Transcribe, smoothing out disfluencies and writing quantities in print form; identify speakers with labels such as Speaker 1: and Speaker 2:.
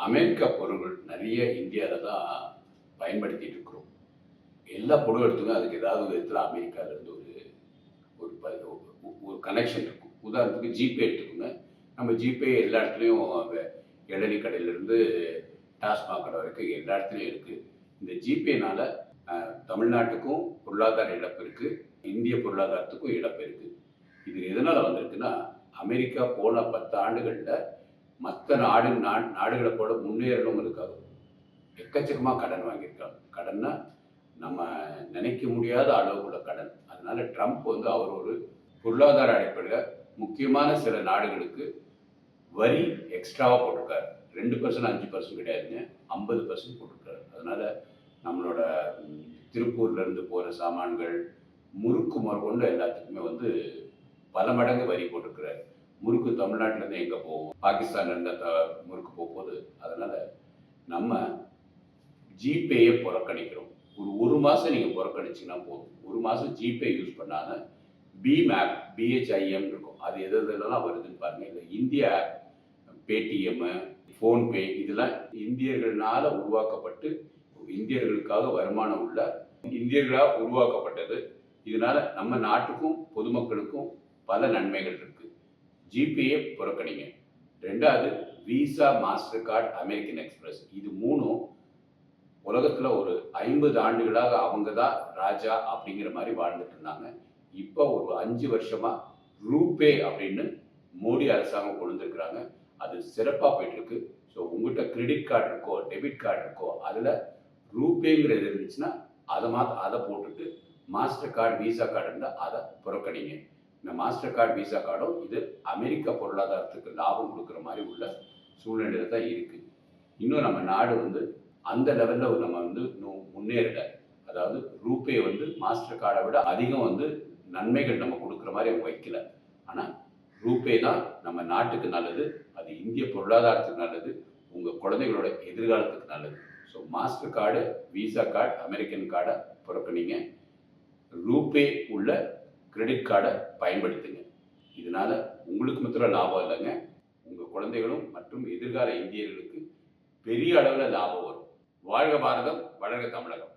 Speaker 1: America பொருட்கள் நிறைய இந்தியாவில் தான் பயன்படுத்திட்டு இருக்கிறோம். எல்லா பொருள் எடுத்துங்க அதுக்கு ஏதாவது விதத்தில் அமெரிக்காவிலேருந்து ஒரு ஒரு ஒரு கனெக்ஷன் இருக்கும். உதாரணத்துக்கு ஜிபே எடுத்துக்கோங்க. நம்ம ஜிபே எல்லா இடத்துலையும் இளநீ கடையிலேருந்து டாஸ்மாக் கடை வரைக்கும் எல்லா இடத்துலையும் இருக்குது. இந்த ஜிபேனால் தமிழ்நாட்டுக்கும் பொருளாதார இழப்பு இருக்குது, இந்திய பொருளாதாரத்துக்கும் இழப்பு இருக்குது. இது எதனால் வந்திருக்குன்னா, அமெரிக்கா போன 10 ஆண்டுகளில் மற்ற நாடுகளை போல முன்னேறணுங்கிறதுக்காக எக்கச்சக்கமாக கடன் வாங்கியிருக்காங்க. கடன்னா நம்ம நினைக்க முடியாத அளவுக்குள்ள கடன். அதனால ட்ரம்ப் அவர் ஒரு பொருளாதார அடிப்படையில் முக்கியமான சில நாடுகளுக்கு வரி எக்ஸ்ட்ராவாக போட்டிருக்காரு. 2% 5% கிடையாதுங்க, 50% போட்டிருக்காரு. அதனால நம்மளோட திருப்பூர்லேருந்து போகிற சாமான்கள், முறுக்கு முதற்கொண்டு எல்லாத்துக்குமே பல மடங்கு வரி போட்டிருக்கிறாரு. முறுக்கு தமிழ்நாட்டிலேருந்து எங்கே போகும், பாகிஸ்தான்லேருந்து முறுக்கு போகும்போது. அதனால் நம்ம ஜிபேயை புறக்கணிக்கிறோம். ஒரு மாதம் நீங்கள் புறக்கணிச்சிங்கன்னா போதும். ஒரு மாதம் ஜிபே யூஸ் பண்ணாத பீம் ஆப், பிஹெச்ஐஎம் இருக்கும். அது எதெல்லாம் வருதுன்னு பாருங்கள். இல்லை இந்தியா ஆப், பேடிஎம்மு, ஃபோன்பே, இதெல்லாம் இந்தியர்களால் உருவாக்கப்பட்டு இந்தியர்களுக்காக வருமானம் உள்ள இந்தியர்களால் உருவாக்கப்பட்டது. இதனால் நம்ம நாட்டுக்கும் பொதுமக்களுக்கும் பல நன்மைகள் இருக்குது. ஜிபேயை புறக்கணிங்க. 2வது visa, master card, American express. இது 3ம் உலகத்தில் ஒரு 50 ஆண்டுகளாக அவங்க தான் ராஜா அப்படிங்கிற மாதிரி வாழ்ந்துட்டு இருந்தாங்க. இப்போ ஒரு 5 வருஷமாக ரூபே அப்படின்னு மோடி அரசாங்கம் கொண்டு வந்துருக்குறாங்க. அது சிறப்பாக போயிட்டுருக்கு. ஸோ உங்கள்கிட்ட கிரெடிட் கார்டு இருக்கோ, டெபிட் கார்டு இருக்கோ, அதில் ரூபேங்கிறது இருந்துச்சுன்னா அதை போட்டுட்டு மாஸ்டர் கார்டு, விசா கார்டு இருந்தால் அதை புறக்கணிங்க. இந்த மாஸ்டர் கார்டு, விசா கார்டும் இது அமெரிக்க பொருளாதாரத்துக்கு லாபம் கொடுக்குற மாதிரி உள்ள சூழ்நிலையில் தான் இருக்குது. இன்னும் நம்ம நாடு அந்த லெவலில் நம்ம இன்னும் முன்னேறலை. அதாவது ரூபே மாஸ்டர் கார்டை விட அதிகம் நன்மைகள் நம்ம கொடுக்குற மாதிரி அவங்க வைக்கல. ஆனால் ரூபே தான் நம்ம நாட்டுக்கு நல்லது, அது இந்திய பொருளாதாரத்துக்கு நல்லது, உங்கள் குழந்தைகளோட எதிர்காலத்துக்கு நல்லது. So master card, visa card, American கார்டை புறக்கணிங்க. ரூபே உள்ள கிரெடிட் கார்டை பயன்படுத்துங்க. இதனால் உங்களுக்கு மாத்திரம் லாபம் இல்லைங்க, உங்கள் குழந்தைகளும் மற்றும் எதிர்கால இந்தியர்களுக்கு பெரிய அளவில் லாபம் வரும். வாழ்க பாரதம், வளர்க தமிழகம்.